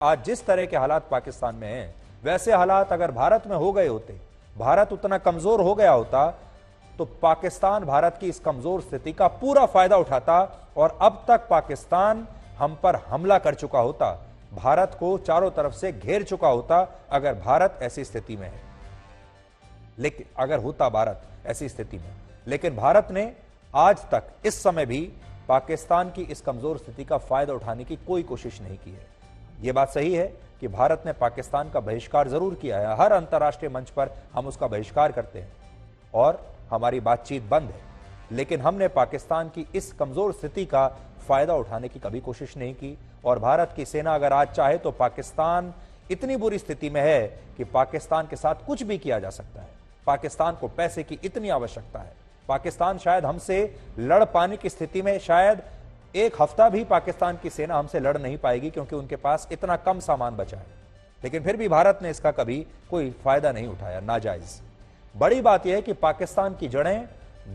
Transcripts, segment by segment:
आज जिस तरह के हालात पाकिस्तान में हैं, वैसे हालात अगर भारत में हो गए होते, भारत उतना कमजोर हो गया होता, तो पाकिस्तान भारत की इस कमजोर स्थिति का पूरा फायदा उठाता और अब तक पाकिस्तान हम पर हमला कर चुका होता, भारत को चारों तरफ से घेर चुका होता अगर भारत ऐसी स्थिति में है। लेकिन अगर होता भारत ऐसी स्थिति में, लेकिन भारत ने आज तक इस समय भी पाकिस्तान की इस कमजोर स्थिति का फायदा उठाने की कोई कोशिश नहीं की है। यह बात सही है कि भारत ने पाकिस्तान का बहिष्कार जरूर किया है, हर अंतर्राष्ट्रीय मंच पर हम उसका बहिष्कार करते हैं और हमारी बातचीत बंद है, लेकिन हमने पाकिस्तान की इस कमजोर स्थिति का फायदा उठाने की कभी कोशिश नहीं की। और भारत की सेना अगर आज चाहे तो पाकिस्तान इतनी बुरी स्थिति में है कि पाकिस्तान के साथ कुछ भी किया जा सकता है। पाकिस्तान को पैसे की इतनी आवश्यकता है, पाकिस्तान शायद हमसे लड़ पाने की स्थिति में, शायद एक हफ्ता भी पाकिस्तान की सेना हमसे लड़ नहीं पाएगी क्योंकि उनके पास इतना कम सामान बचा है, लेकिन फिर भी भारत ने इसका कभी कोई फायदा नहीं उठाया, नाजायज। बड़ी बात यह है कि पाकिस्तान की जड़ें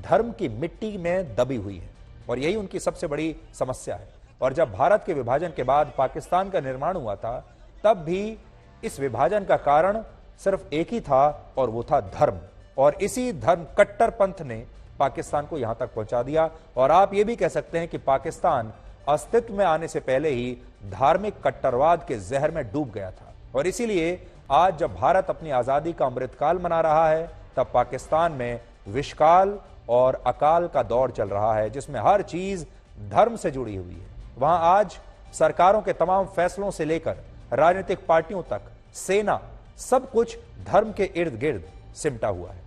धर्म की मिट्टी में दबी हुई है और यही उनकी सबसे बड़ी समस्या है। और जब भारत के विभाजन के बाद पाकिस्तान का निर्माण हुआ था, तब भी इस विभाजन का कारण सिर्फ एक ही था और वो था धर्म, और इसी धर्म कट्टरपंथ ने पाकिस्तान को यहां तक पहुंचा दिया। और आप ये भी कह सकते हैं कि पाकिस्तान अस्तित्व में आने से पहले ही धार्मिक कट्टरवाद के जहर में डूब गया था। और इसीलिए आज जब भारत अपनी आजादी का अमृतकाल मना रहा है, तब पाकिस्तान में विषकाल और अकाल का दौर चल रहा है, जिसमें हर चीज धर्म से जुड़ी हुई है। वहां आज सरकारों के तमाम फैसलों से लेकर राजनीतिक पार्टियों तक, सेना, सब कुछ धर्म के इर्द गिर्द सिमटा हुआ है।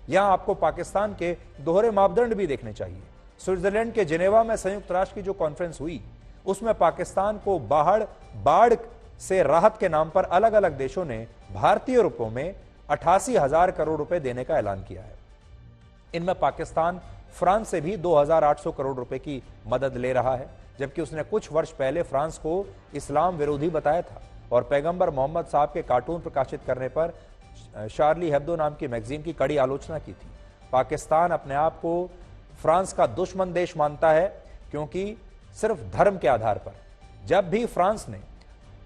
यहां आपको पाकिस्तान के दोहरे मापदंड भी देखने चाहिए। स्विट्जरलैंड के जिनेवा में संयुक्त राष्ट्र की जो कॉन्फ्रेंस हुई, उसमें पाकिस्तान को बाढ़ से राहत के नाम पर अलग अलग देशों ने भारतीय रुपयों में 88,000 करोड़ रुपए देने का ऐलान किया है। इनमें पाकिस्तान फ्रांस से भी 2,800 करोड़ रुपए की मदद ले रहा है, जबकि उसने कुछ वर्ष पहले फ्रांस को इस्लाम विरोधी बताया था और पैगंबर मोहम्मद साहब के कार्टून प्रकाशित करने पर शार्ली हेब्दो नाम की मैगजीन की कड़ी आलोचना की थी। पाकिस्तान अपने आप को फ्रांस का दुश्मन देश मानता है क्योंकि सिर्फ धर्म के आधार पर जब भी फ्रांस ने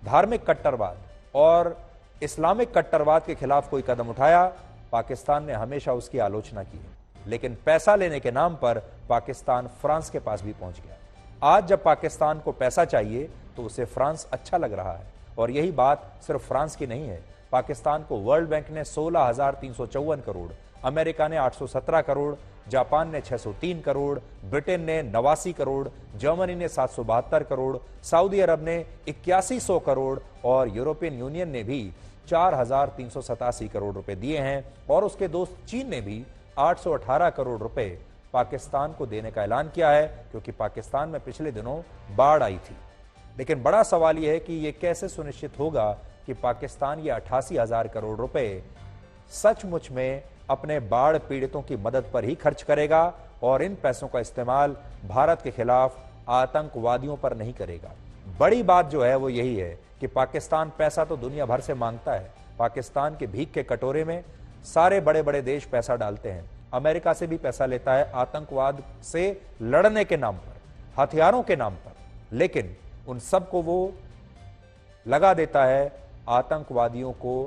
धार्मिक कट्टरवाद और इस्लामिक कट्टरवाद के खिलाफ कोई कदम उठाया, पाकिस्तान ने हमेशा उसकी आलोचना की है। लेकिन पैसा लेने के नाम पर पाकिस्तान फ्रांस के पास भी पहुंच गया। आज जब पाकिस्तान को पैसा चाहिए तो उसे फ्रांस अच्छा लग रहा है, और यही बात सिर्फ फ्रांस की नहीं है। पाकिस्तान को वर्ल्ड बैंक ने 16,354 करोड़, अमेरिका ने 817 करोड़, जापान ने 603 करोड़, ब्रिटेन ने 89 करोड़, जर्मनी ने 772 करोड़, सऊदी अरब ने 8100 करोड़ और यूरोपियन यूनियन ने भी 4,387 करोड़ रुपए दिए हैं। और उसके दोस्त चीन ने भी 818 करोड़ रुपए पाकिस्तान को देने का ऐलान किया है, क्योंकि पाकिस्तान में पिछले दिनों बाढ़ आई थी। लेकिन बड़ा सवाल यह है कि यह कैसे सुनिश्चित होगा कि पाकिस्तान ये 88,000 करोड़ रुपए सचमुच में अपने बाढ़ पीड़ितों की मदद पर ही खर्च करेगा और इन पैसों का इस्तेमाल भारत के खिलाफ आतंकवादियों पर नहीं करेगा। बड़ी बात जो है वो यही है कि पाकिस्तान पैसा तो दुनिया भर से मांगता है। पाकिस्तान के भीख के कटोरे में सारे बड़े बड़े देश पैसा डालते हैं। अमेरिका से भी पैसा लेता है आतंकवाद से लड़ने के नाम पर, हथियारों के नाम पर, लेकिन उन सबको वो लगा देता है आतंकवादियों को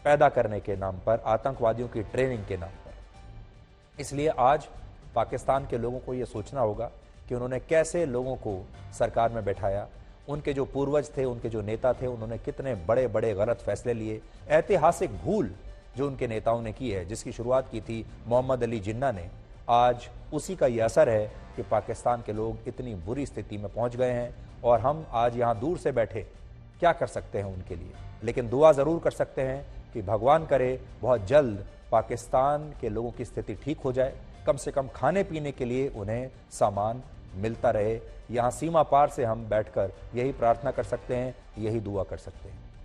पैदा करने के नाम पर, आतंकवादियों की ट्रेनिंग के नाम पर। इसलिए आज पाकिस्तान के लोगों को यह सोचना होगा कि उन्होंने कैसे लोगों को सरकार में बैठाया, उनके जो पूर्वज थे, उनके जो नेता थे, उन्होंने कितने बड़े बड़े गलत फैसले लिए। ऐतिहासिक भूल जो उनके नेताओं ने की है, जिसकी शुरुआत की थी मोहम्मद अली जिन्ना ने, आज उसी का यह असर है कि पाकिस्तान के लोग इतनी बुरी स्थिति में पहुंच गए हैं। और हम आज यहाँ दूर से बैठे क्या कर सकते हैं उनके लिए, लेकिन दुआ जरूर कर सकते हैं कि भगवान करे बहुत जल्द पाकिस्तान के लोगों की स्थिति ठीक हो जाए, कम से कम खाने पीने के लिए उन्हें सामान मिलता रहे। यहाँ सीमा पार से हम बैठकर यही प्रार्थना कर सकते हैं, यही दुआ कर सकते हैं।